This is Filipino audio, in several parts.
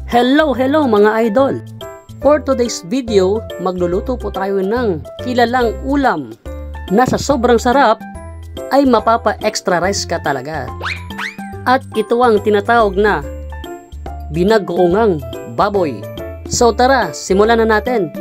Hello mga idol! For today's video, magluluto po tayo ng kilalang ulam na sa sobrang sarap ay mapapa-extra rice ka talaga. At ito ang tinatawag na binagoongang baboy. So tara, simulan na natin!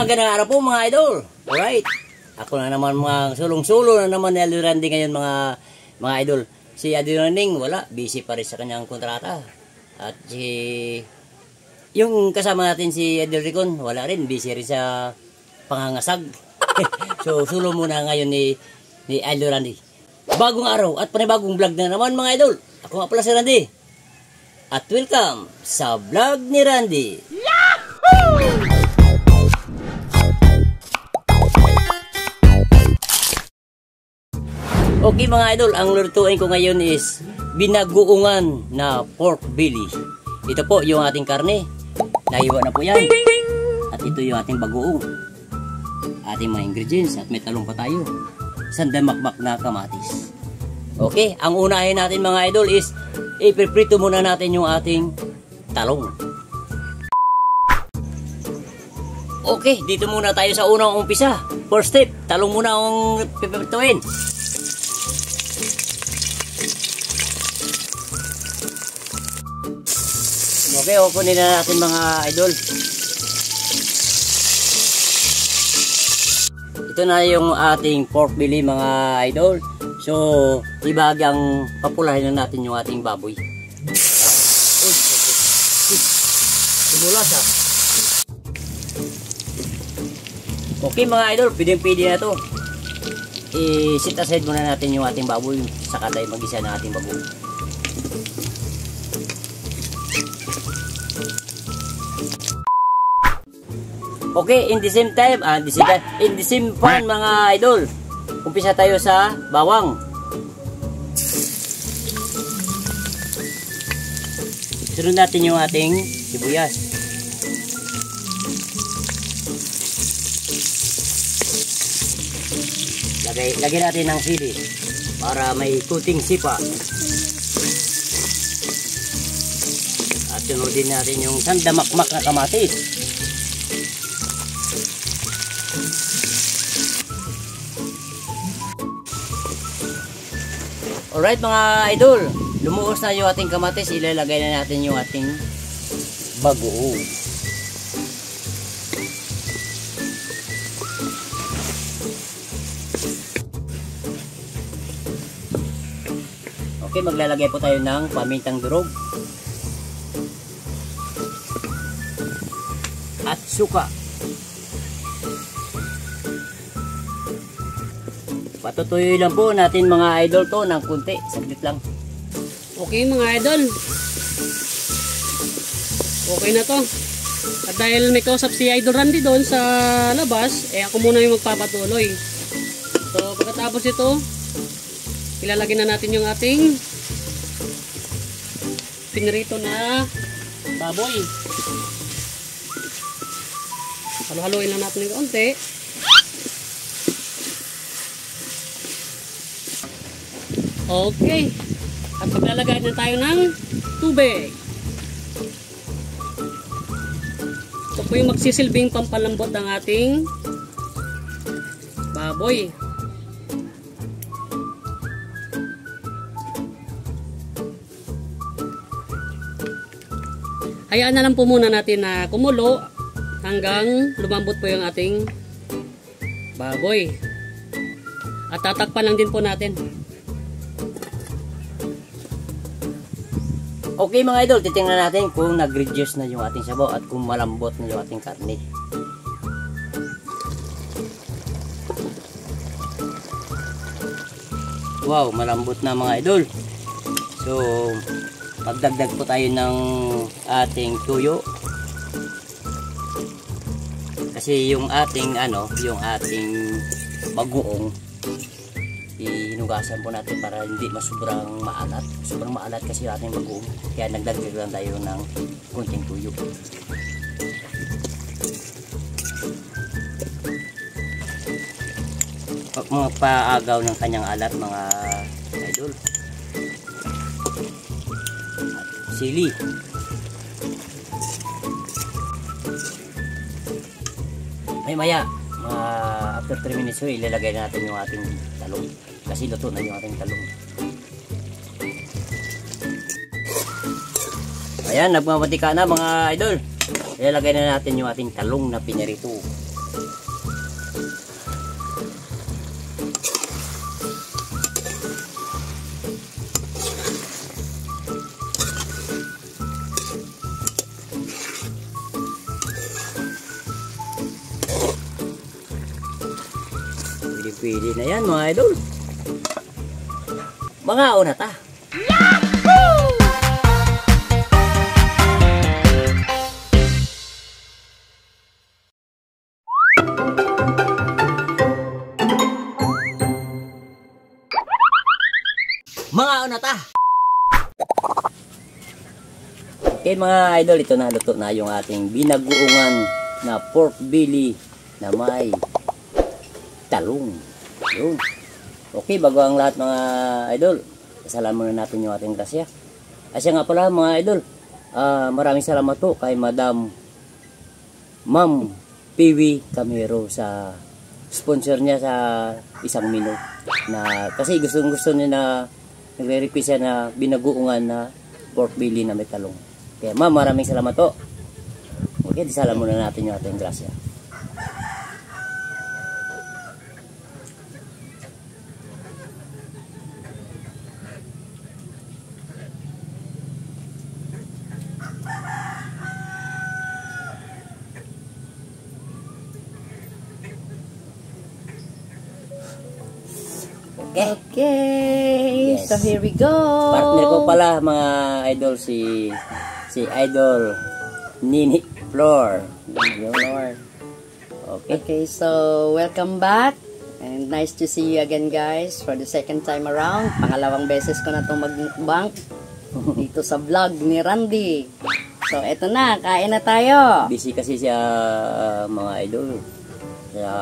Magandang araw po mga idol. Alright. Ako na naman mga sulong-sulo na naman ni Idol Randy ngayon mga idol. Si Idol Randy wala, busy pa rin sa kanyang kontrata. At yung kasama natin si Idol Ricon, wala rin, busy rin sa pangangasag. So sulo muna ngayon ni Idol Randy. Bagong araw at panibagong vlog na naman mga idol. Ako nga pala si Randy. At welcome sa vlog ni Randy. Yahoo! Okay mga idol, ang lutuin ko ngayon is binagoongan na pork belly. Ito po yung ating karne. Nahiwa na po yan. At ito yung ating bagoong. Ating mga ingredients at may talong pa tayo. Sandamakmak na kamatis. Okay, ang unahin natin mga idol is ipiprito muna natin yung ating talong. Okay, dito muna tayo sa unang umpisa. First step, talong muna ang pipirituin. Okay, kunin na natin mga idol. Ito na yung ating pork belly mga idol. So, ibagang papulahin na natin yung ating baboy. Sumulas ha. Okay mga idol, pwede na to. I-set aside muna natin yung ating baboy. Saka tayo mag-isa na ating baboy. Okay, in the same time, in the same pan mga idol, umpisa tayo sa bawang. Sunod natin yung ating sibuyas. Lagyan natin ng sili para may kuting sipa. At sunodin natin yung sandamakmak na kamatis. Alright mga idol, lumuos na yung ating kamatis, ilalagay na natin yung ating bagoong. Okay, maglalagay po tayo ng pamintang durog at suka. Patutuyoy lang po natin mga idol to ng kunti, saglit lang. Okay mga idol, okay na to. At dahil may kausap si Idol Randy doon sa labas, ako muna yung magpapatuloy. So pagkatapos ito, ilalagay na natin yung ating pinirito na baboy. Halo-haloin lang natin ng konti. Okay. At maglalagay na tayo ng tubig. Ito po yung magsisilbing pampalambot ng ating baboy. Hayaan na lang po muna natin na kumulo hanggang lumambot po yung ating baboy. At tatakpan lang din po natin. Okay mga idol, titingnan natin kung nag-reduce na yung ating sabaw at kung malambot na yung ating karne. Wow, malambot na mga idol. So, magdagdag po tayo ng ating tuyo. Kasi yung ating yung ating bagoong hinugasan po natin para hindi sobrang maalat. Sobrang maalat kasi yung ating bagoong. Kaya nagdagdag lang tayo ng konting tuyo. Mga paagaw ng kanyang alat mga idol. At sili. Maya after 3 minutes ilalagay na natin yung ating talong kasi luto na yung ating talong. Ayan, nagmamatika na mga idol. Ilalagay na natin yung ating talong na pinirito. Pwede na yan mga idol. Mga una ta. Yahoo! Mga una ta. Okay mga idol, ito na luto na yung ating binagoongan na pork belly na may talong. Yun. Okay, bago ang lahat mga idol, salamat muna natin yung ating grasya. Asya nga pala mga idol, maraming salamat po kay Madam Ma'am Piwi Camero sa sponsor niya sa isang menu na kasi gusto niya na nagre-request siya na binagoongan na pork belly na may talong. Kaya ma'am, maraming salamat po. Okay, salamat muna natin yung ating grasya. Okay, yes. So here we go. Partner ko pala mga idol si Idol Nini Flor. Lord. Okay. Okay, so welcome back. And nice to see you again guys for the second time around. Pangalawang beses ko na itong mag-mukbang dito sa vlog ni Randy. So eto na, kain na tayo. Busy kasi siya mga idol. Kaya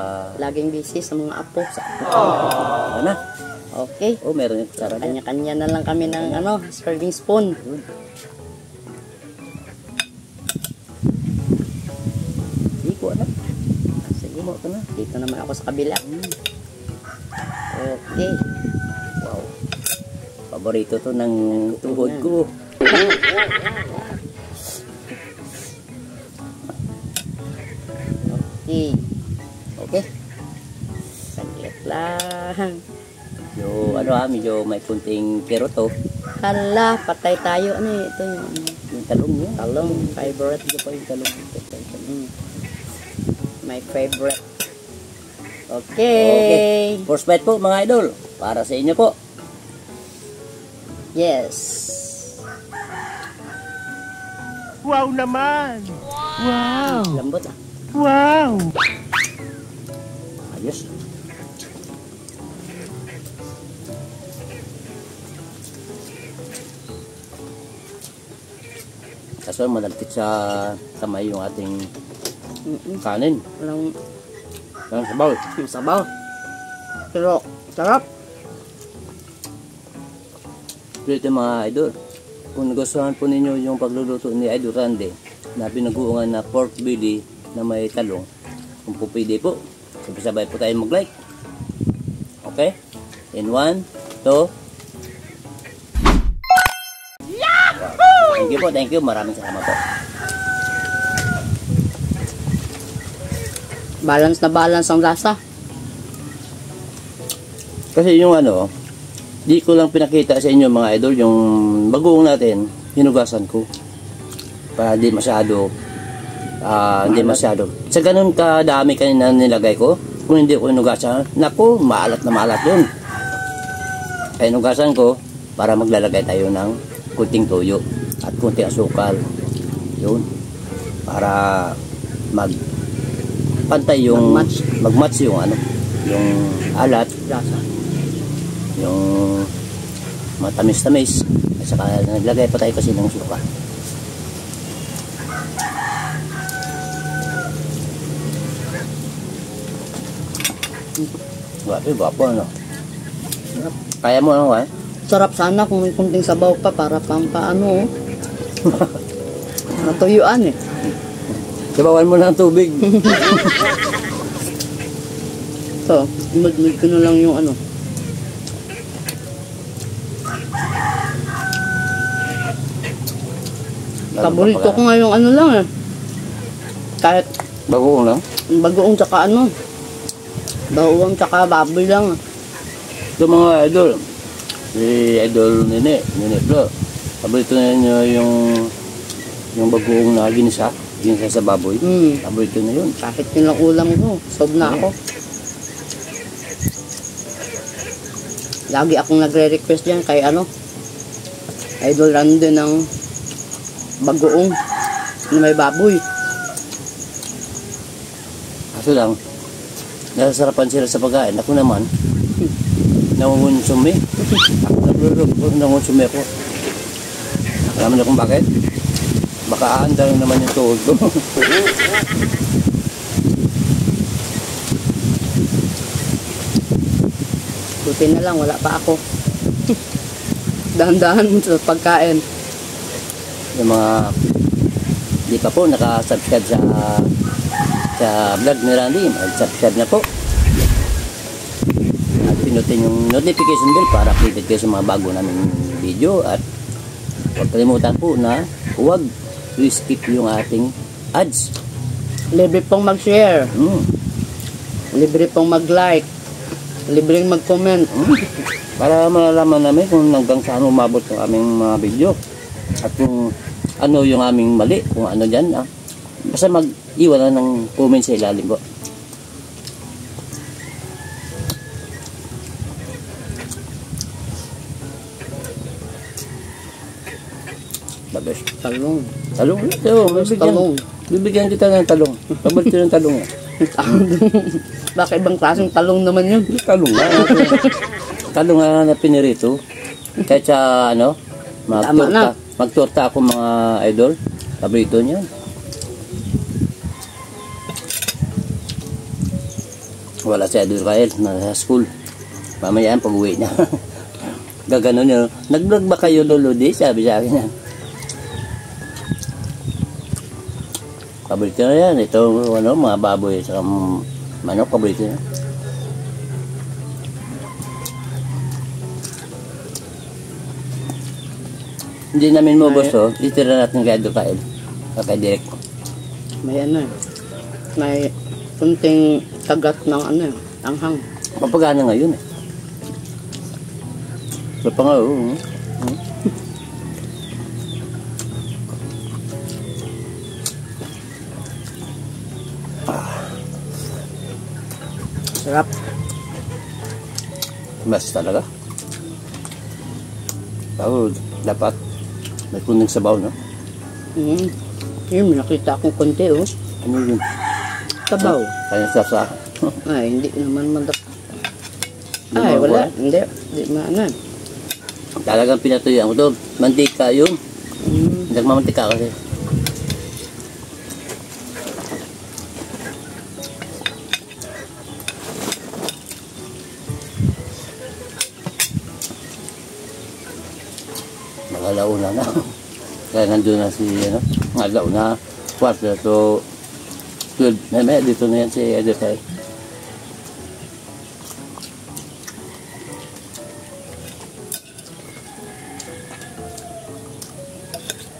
Laging busy sa mga apo. ano na? Okay. Oh, meron yung kutsara na. Kanya-kanya na lang kami ng serving spoon. Hindi ko ano. Sige mo ito na. Dito naman ako sa kabila. Okay. Wow. Paborito to ng tuhod ko. Okay. Okay. Saglit lang. Medyo may kunting kirot to. Hala, patay tayo. Ano yun? Ito yung Yung talong niya. talong. Favorite. Ito pa yung talong. My favorite. Okay. First bite po mga idol. Para sa inyo po. Yes. Wow naman! Wow! Lambot ah. Wow! Ayos. Kaso malagkit sa kamay yung ating kanin. Walang Ang sabaw. sabaw. Pero, sarap. Dito mga idol, kung nagustuhan po ninyo yung pagluluto ni Idol Randy na binagoongan na pork belly na may talong, kung po pwede po, sabay po tayo mag-like. Okay? In 1, 2. Thank you po, thank you. Maraming salamat po. Balance na balance ang lasa. Kasi yung ano, di ko lang pinakita sa inyo mga idol, yung bagoong natin, hinugasan ko. Para hindi masyado, Sa ganun kadami kanina nilagay ko, kung hindi ko hinugasan, naku, maalat na maalat yun. Kaya hinugasan ko, para maglalagay tayo ng kunting toyo at kunting asukal. Yun. Para pantay yung magmatch yung ano, yung alat, Lasa. yung matamis-tamis. At saka naglagay pa tayo kasi ng suka. Gwapo ano. Kaya mo ano Sarap sana kung may kunting sabaw pa para pampaano. Natuyuan eh. Sabawan mo ng tubig. So, imad-mad ko na lang yung ano. Paborito ko nga yung ano lang eh. Kahit Bagoong lang. bagoong tsaka ano. Bagoong tsaka baboy lang. Ito mga idol. Si Idol Nene Flo. Paborito na niya yung bagoong na ginisa sa baboy. Paborito na yun. Kahit yun lang ulam ko, sob na ako. Lagi akong nagre-request yan kay ano, Idol Randy ng bagoong na may baboy. Kaso lang, nasasarapan sila sa pagkain. Ako naman, nangungunsumi. Nangungunsumi ako. Alam mo na kung bakit? Baka aanda lang naman yung tuhod ko. Buti na lang, wala pa ako. Dahan-dahan sa pagkain. Yung mga di pa po nakasubscribe sa vlog ni Randy, mag-subscribe na po. At pinutin yung notification bell para updated kayo sa mga bago namin video. At huwag kalimutan po na huwag i-skip yung ating ads. Libre pong mag-share. Libre pong mag-like. Libre mag-comment. Para malalaman namin kung hanggang saan umabot yung aming mga video. At kung ano yung aming mali, kung ano dyan. Basta mag-iwan na ng comment sa ilalim po. Babes. Talong. Talong. Talong. Bibigyan kita ng talong. Paborito ng talong. Baka ibang klaseng talong naman yun. Talong nga. Talong nga na pinirito. Kahit sa ano, magtorta ako mga idol. Paborito niya. Wala si Idol Rael na sa school. Mamaya yan pag-uwi niya. Gaganon yun. Nag-vlog ba kayo lolo di? Sabi sa akin yan. Paborito na yan. Ito ano, mga baboy sa manok. Paborito na. Hindi namin mo boss itira natin kay Idol Rael. Kay Direk. May ano eh. May kunting kagat ng ano eh. Anghang. Papagana ngayon eh. So pa nga Sarap. Mas talaga. Pero dapat may kunting sabaw, no? Yun, nakita akong konti oh. Ano yun? Sabaw. Kaya sa Ay, hindi naman Ay, wala. Hindi. Hindi maana. talagang pinatuyuan ko to. Mantika yun. Nagmamantika kasi. Mag-alauna na. Kaya nandun na si, mag-alauna. Quarter to 12. May dito na yan si Editay.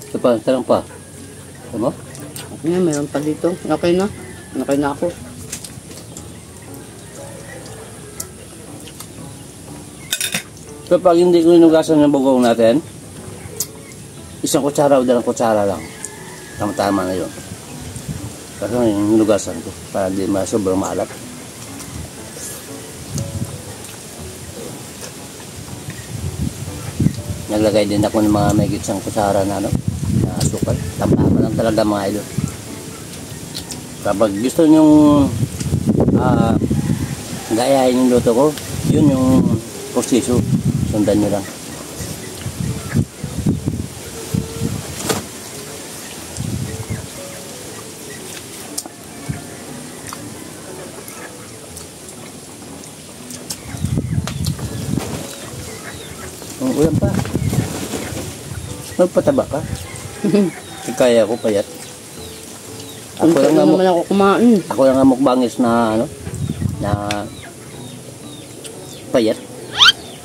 Ito pa, tarang pa. Ito mo? Ngayon, mayroon pa dito. Okay na. Okay na ako. So pag hindi ko inugasan ng bugong natin, isang kutsara o dalang kutsara lang. Tama-tama na yun. Pero yung inugasan ko, para hindi sobrang maalat. Naglagay din ako ng mga may gitsang kutsara na na asukal. Tama-tama lang talaga mga idol. Kapag gusto nyong gayahin yung luto ko, yun yung proseso. Sundan nyo lang. Ang ulam pa. Magpataba ka. Kaya ko payat. Ako lang naman ako kumain. Ako lang ang mukbangis na na payat.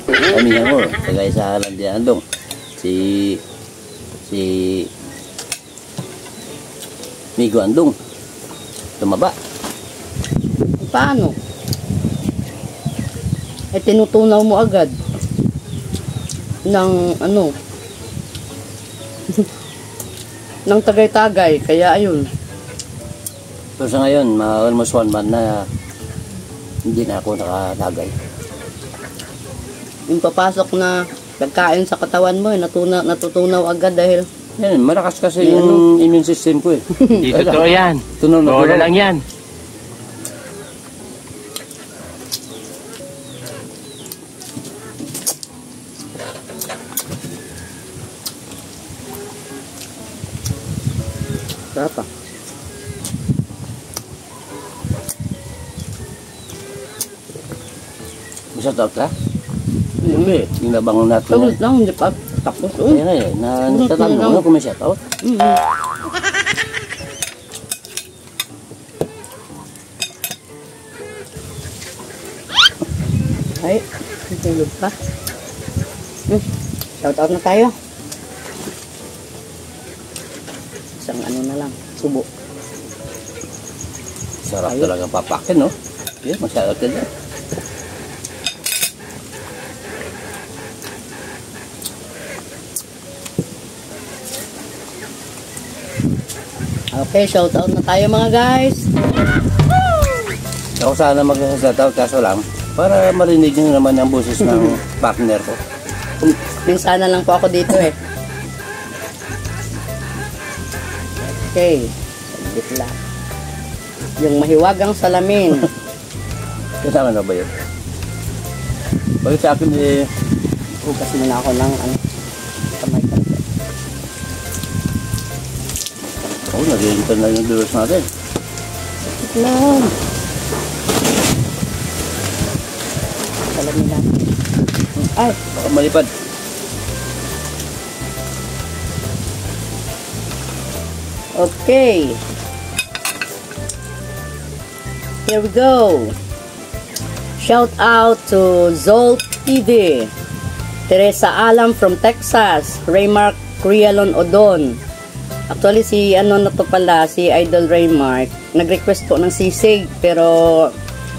Kami nga ko, kagaya sa Landian Andong. Si Migo Andong. Tumaba. Paano? Eh, tinutunaw mo agad. Ng ng tagay-tagay. Kaya ayun. So sa ngayon, almost 1 month na hindi na ako nakatagay. Yung papasok na pagkain sa katawan mo, natutunaw agad dahil Yan, malakas kasi yung immune system ko eh. Hindi totoo yan. Tunaw na Bola lang yan. Sarap. Shout out ka? Hindi. Yung nabangon natin. Sagot lang, hindi pa tapos. Kaya nga eh, natatanong ko kung may shout out. Ay, natulog pa. Shout out na tayo. Isang na lang, subo. Sarap talaga papakin, no? Yan, mag-shout out ka dyan. Okay, shout out na tayo mga guys. Ako sana mag-shout out kaso lang para marinig nyo naman ang boses ng partner ko. Minsan na lang po ako dito eh. Okay, saglit lang. Yung mahiwagang salamin. Kasama na ba yun? Bakit sa akin eh, Hugas muna ako ng kamay ko. nag-iintan na yung viewers natin. Saglit lang. Salamin lang. Ay, Baka malipad. okay. Here we go. Shout out to Zolt TV, Teresa Alam from Texas, Raymark Rialon Odon. Actually, si na to pala, si Idol Raymark, nag-request po ng sisig, pero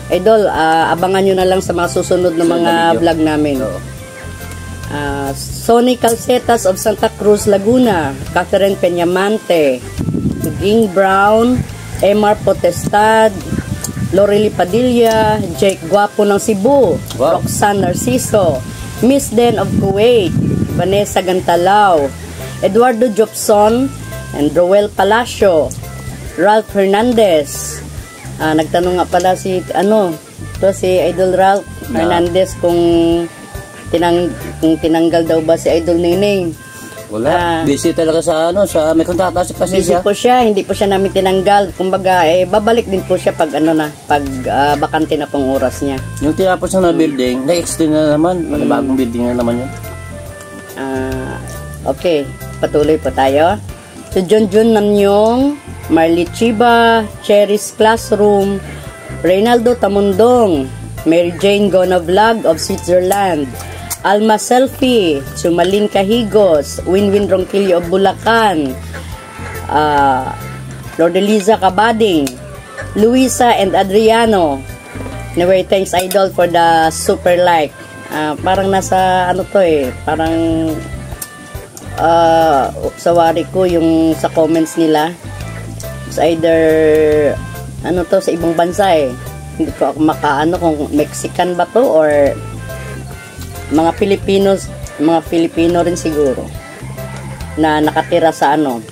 Idol, abangan nyo na lang sa mga susunod na mga vlog namin. Sonny Calcetas of Santa Cruz, Laguna, Catherine Peñamante, Ging Brown, Emar Potestad, Lorely Padilla, Jake Guapo ng Cebu, Wow. Roxanne Narciso, Miss Den of Kuwait, Vanessa Gantalao, Eduardo Jobson, and Roel Palacio, Ralph Hernandez. Nagtanong nga pala si si Idol Ralph Hernandez kung tinanggal daw ba si Idol Nining. Wala. Busy talaga sa may kontrata kasi Busy siya. po siya, hindi po siya namin tinanggal. Kumbaga, babalik din po siya pag bakante na pong oras niya. Yung tinapos na building, na-extend na naman. Bagong building na naman yun. Okay, patuloy po tayo. So, Junjun Namyong, Marley Chiba, Cherry's Classroom, Reynaldo Tamundong, Mary Jane Gona Vlog of Switzerland, Alma Selfie, Sumalin Kahigos, Winwin Ronquillo of Bulacan, Lordeliza Cabading, Luisa and Adriano. Anyway, thanks Idol for the super like. parang nasa ano to eh, parang sa wari ko yung sa comments nila. It's either ano to sa ibang bansa eh. Hindi ko ako makaano kung Mexican ba to or mga Filipino rin siguro na nakatira sa ano,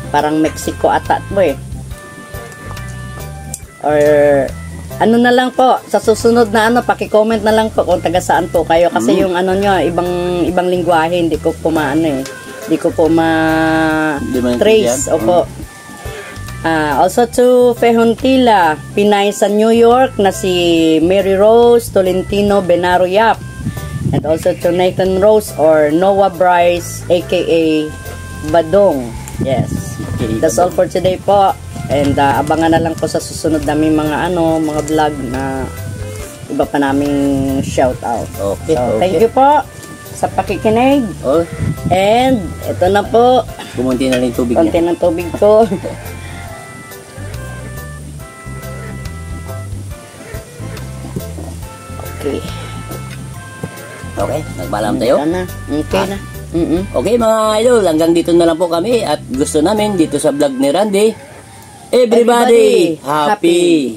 parang Mexico ata po eh. Or ano na lang po, sa susunod na ano, paki-comment na lang po kung taga saan po kayo kasi yung ano nyo, ibang lingwahe, hindi ko po maano eh. Hindi ko po ma-trace. Opo. Also to Fehontila, Pinay sa New York na si Mary Rose Tolentino Benaro Yap. And also to Nathan Rose or Noah Bryce aka Badong. Yes. That's all for today po. And abangan na lang po sa susunod namin mga mga vlog na iba pa naming shout out. Okay. So, thank you po sa pakikinig. Oh, And ito na po. kumunti na rin tubig Konti niya. ng tubig ko. Okay. Okay, nagpaalam tayo. Ito na. Okay na. Okay mga idol, hanggang dito na lang po kami at gusto namin dito sa vlog ni Randy. Everybody happy!